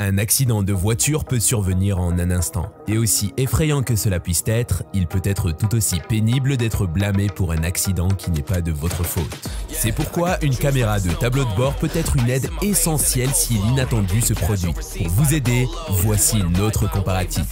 Un accident de voiture peut survenir en un instant. Et aussi effrayant que cela puisse être, il peut être tout aussi pénible d'être blâmé pour un accident qui n'est pas de votre faute. C'est pourquoi une caméra de tableau de bord peut être une aide essentielle si l'inattendu se produit. Pour vous aider, voici notre comparatif.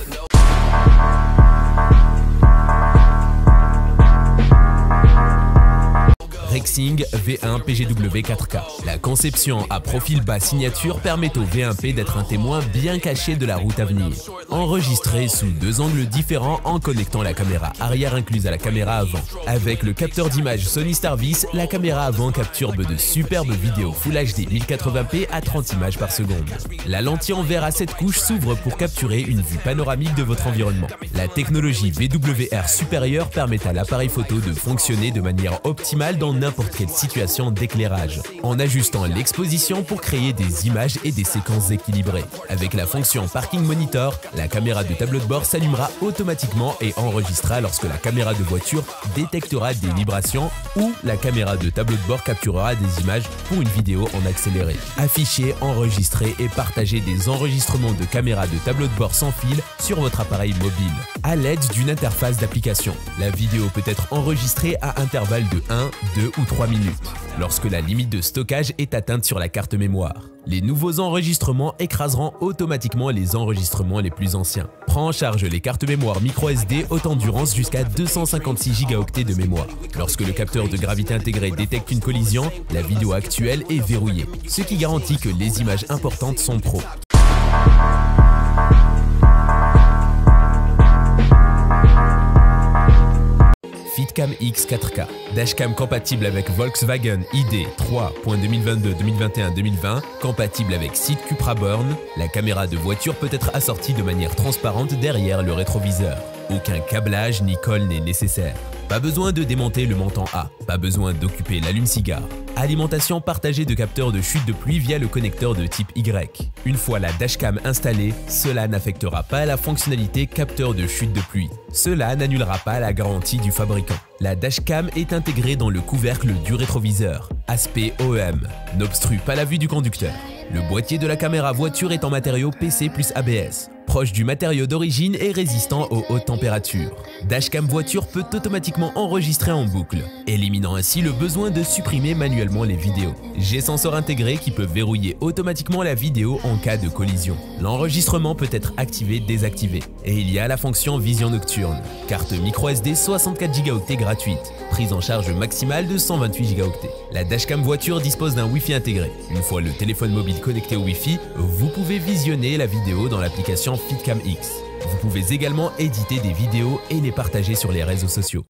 Rexing V1 PGW 4K. La conception à profil bas signature permet au V1P d'être un témoin bien caché de la route à venir. Enregistré sous deux angles différents en connectant la caméra arrière incluse à la caméra avant. Avec le capteur d'image Sony Starvis, la caméra avant capture de superbes vidéos Full HD 1080p à 30 images par seconde. La lentille en verre à 7 couches s'ouvre pour capturer une vue panoramique de votre environnement. La technologie VWR supérieure permet à l'appareil photo de fonctionner de manière optimale dans n'importe quelle situation d'éclairage, en ajustant l'exposition pour créer des images et des séquences équilibrées. Avec la fonction Parking Monitor, la caméra de tableau de bord s'allumera automatiquement et enregistrera lorsque la caméra de voiture détectera des vibrations ou la caméra de tableau de bord capturera des images pour une vidéo en accéléré. Afficher, enregistrer et partager des enregistrements de caméra de tableau de bord sans fil sur votre appareil mobile. À l'aide d'une interface d'application, la vidéo peut être enregistrée à intervalles de 1, 2 ou 3 minutes, lorsque la limite de stockage est atteinte sur la carte mémoire. Les nouveaux enregistrements écraseront automatiquement les enregistrements les plus anciens. Prend en charge les cartes mémoire micro-SD haute endurance jusqu'à 256 Go de mémoire. Lorsque le capteur de gravité intégré détecte une collision, la vidéo actuelle est verrouillée, ce qui garantit que les images importantes sont pro. Fitcam X 4K, dashcam compatible avec Volkswagen ID 3.2022, 2021, 2020, compatible avec SICK Cupra Born. La caméra de voiture peut être assortie de manière transparente derrière le rétroviseur. Aucun câblage ni colle n'est nécessaire. Pas besoin de démonter le montant A, pas besoin d'occuper l'allume-cigare. Alimentation partagée de capteurs de chute de pluie via le connecteur de type Y. Une fois la dashcam installée, cela n'affectera pas la fonctionnalité capteur de chute de pluie. Cela n'annulera pas la garantie du fabricant. La dashcam est intégrée dans le couvercle du rétroviseur. Aspect OEM, n'obstrue pas la vue du conducteur. Le boîtier de la caméra voiture est en matériau PC plus ABS, proche du matériau d'origine et résistant aux hautes températures. Dashcam voiture peut automatiquement enregistrer en boucle, éliminant ainsi le besoin de supprimer manuellement les vidéos. G-sensor intégré qui peut verrouiller automatiquement la vidéo en cas de collision. L'enregistrement peut être activé-désactivé. Et il y a la fonction vision nocturne. Carte micro-SD 64 Go gratuite, prise en charge maximale de 128 Go. La dashcam voiture dispose d'un Wi-Fi intégré. Une fois le téléphone mobile connecté au Wi-Fi, vous pouvez visionner la vidéo dans l'application Fitcam X. Vous pouvez également éditer des vidéos et les partager sur les réseaux sociaux.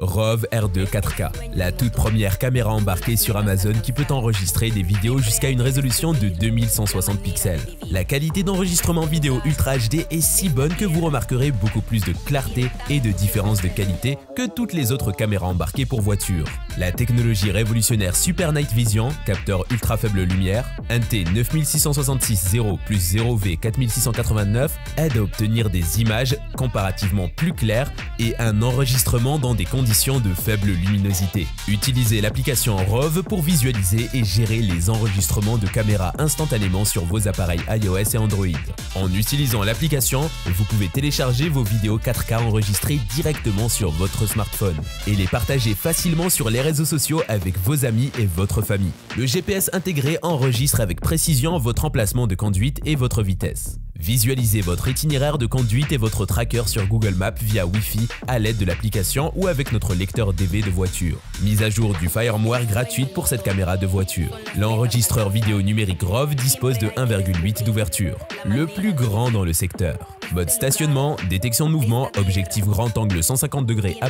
Rove R2 4K, la toute première caméra embarquée sur Amazon qui peut enregistrer des vidéos jusqu'à une résolution de 2160 pixels. La qualité d'enregistrement vidéo Ultra HD est si bonne que vous remarquerez beaucoup plus de clarté et de différence de qualité que toutes les autres caméras embarquées pour voiture. La technologie révolutionnaire Super Night Vision, capteur ultra faible lumière, NT 9666-0 plus 0V 4689 aide à obtenir des images comparativement plus claires et un enregistrement dans des conditions de faible luminosité. Utilisez l'application Rove pour visualiser et gérer les enregistrements de caméras instantanément sur vos appareils iOS et Android. En utilisant l'application, vous pouvez télécharger vos vidéos 4K enregistrées directement sur votre smartphone et les partager facilement sur les réseaux sociaux avec vos amis et votre famille. Le GPS intégré enregistre avec précision votre emplacement de conduite et votre vitesse. Visualisez votre itinéraire de conduite et votre tracker sur Google Maps via Wi-Fi à l'aide de l'application ou avec notre lecteur DV de voiture. Mise à jour du firmware gratuite pour cette caméra de voiture. L'enregistreur vidéo numérique Rove dispose de 1,8 d'ouverture, le plus grand dans le secteur. Mode stationnement, détection de mouvement, objectif grand angle 150 degrés A+,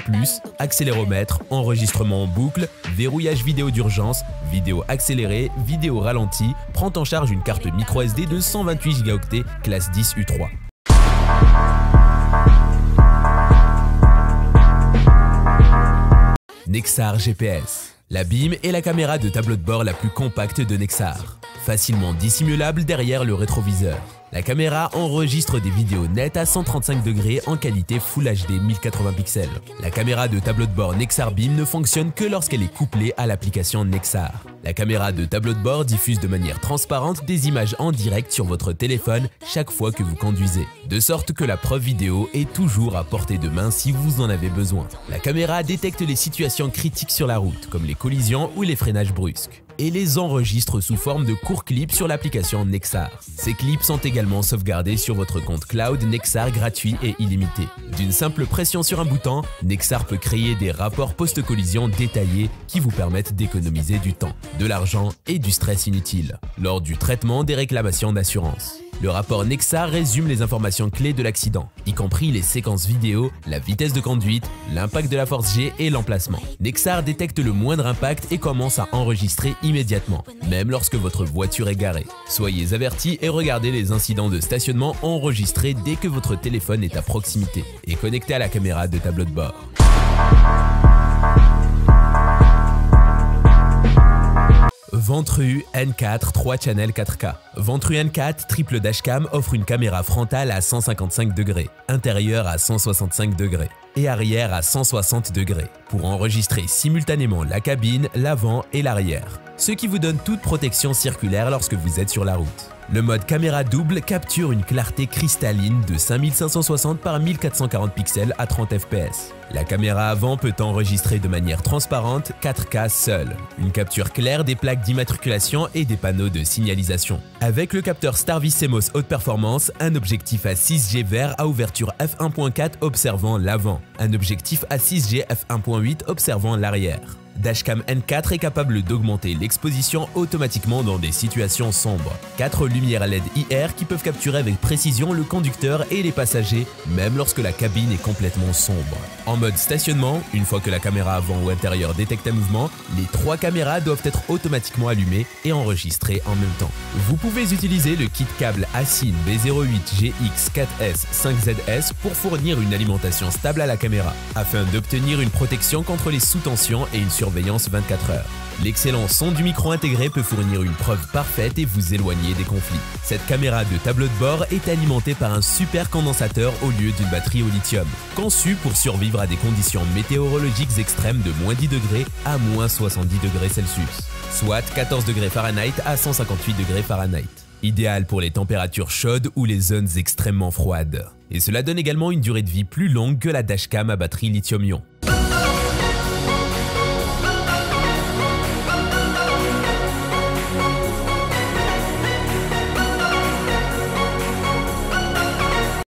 accéléromètre, enregistrement en boucle, verrouillage vidéo d'urgence, vidéo accélérée, vidéo ralentie, prend en charge une carte micro-SD de 128 Go classe 10 U3. Nexar GPS. La BIM est la caméra de tableau de bord la plus compacte de Nexar. facilement dissimulable derrière le rétroviseur. La caméra enregistre des vidéos nettes à 135 degrés en qualité Full HD 1080 pixels. La caméra de tableau de bord Nexar Beam ne fonctionne que lorsqu'elle est couplée à l'application Nexar. La caméra de tableau de bord diffuse de manière transparente des images en direct sur votre téléphone chaque fois que vous conduisez, de sorte que la preuve vidéo est toujours à portée de main si vous en avez besoin. La caméra détecte les situations critiques sur la route, comme les collisions ou les freinages brusques, et les enregistre sous forme de courts clips sur l'application Nexar. Ces clips sont également sauvegardés sur votre compte cloud Nexar gratuit et illimité. D'une simple pression sur un bouton, Nexar peut créer des rapports post-collision détaillés qui vous permettent d'économiser du temps, de l'argent et du stress inutile lors du traitement des réclamations d'assurance. Le rapport Nexar résume les informations clés de l'accident, y compris les séquences vidéo, la vitesse de conduite, l'impact de la force G et l'emplacement. Nexar détecte le moindre impact et commence à enregistrer immédiatement, même lorsque votre voiture est garée. Soyez avertis et regardez les incidents de stationnement enregistrés dès que votre téléphone est à proximité et connecté à la caméra de tableau de bord. Ventru N4 3 channel 4K. Ventru N4 triple dashcam offre une caméra frontale à 155 degrés, intérieure à 165 degrés et arrière à 160 degrés pour enregistrer simultanément la cabine, l'avant et l'arrière, ce qui vous donne toute protection circulaire lorsque vous êtes sur la route. Le mode caméra double capture une clarté cristalline de 5560 par 1440 pixels à 30 fps. La caméra avant peut enregistrer de manière transparente 4K seule, une capture claire des plaques d'immatriculation et des panneaux de signalisation. Avec le capteur Starvis CMOS haute performance, un objectif à 6G vert à ouverture f1.4 observant l'avant, un objectif à 6G f1.8 observant l'arrière. Dashcam N4 est capable d'augmenter l'exposition automatiquement dans des situations sombres. 4 lumières LED IR qui peuvent capturer avec précision le conducteur et les passagers, même lorsque la cabine est complètement sombre. En mode stationnement, une fois que la caméra avant ou intérieure détecte un mouvement, les 3 caméras doivent être automatiquement allumées et enregistrées en même temps. Vous pouvez utiliser le kit câble Asin B08GX4S5ZS pour fournir une alimentation stable à la caméra, afin d'obtenir une protection contre les sous-tensions et une surveillance 24 heures. L'excellent son du micro intégré peut fournir une preuve parfaite et vous éloigner des conflits. Cette caméra de tableau de bord est alimentée par un super condensateur au lieu d'une batterie au lithium, conçu pour survivre à des conditions météorologiques extrêmes de moins 10 degrés à moins 70 degrés Celsius, soit 14 degrés Fahrenheit à 158 degrés Fahrenheit. Idéal pour les températures chaudes ou les zones extrêmement froides. Et cela donne également une durée de vie plus longue que la dashcam à batterie lithium-ion.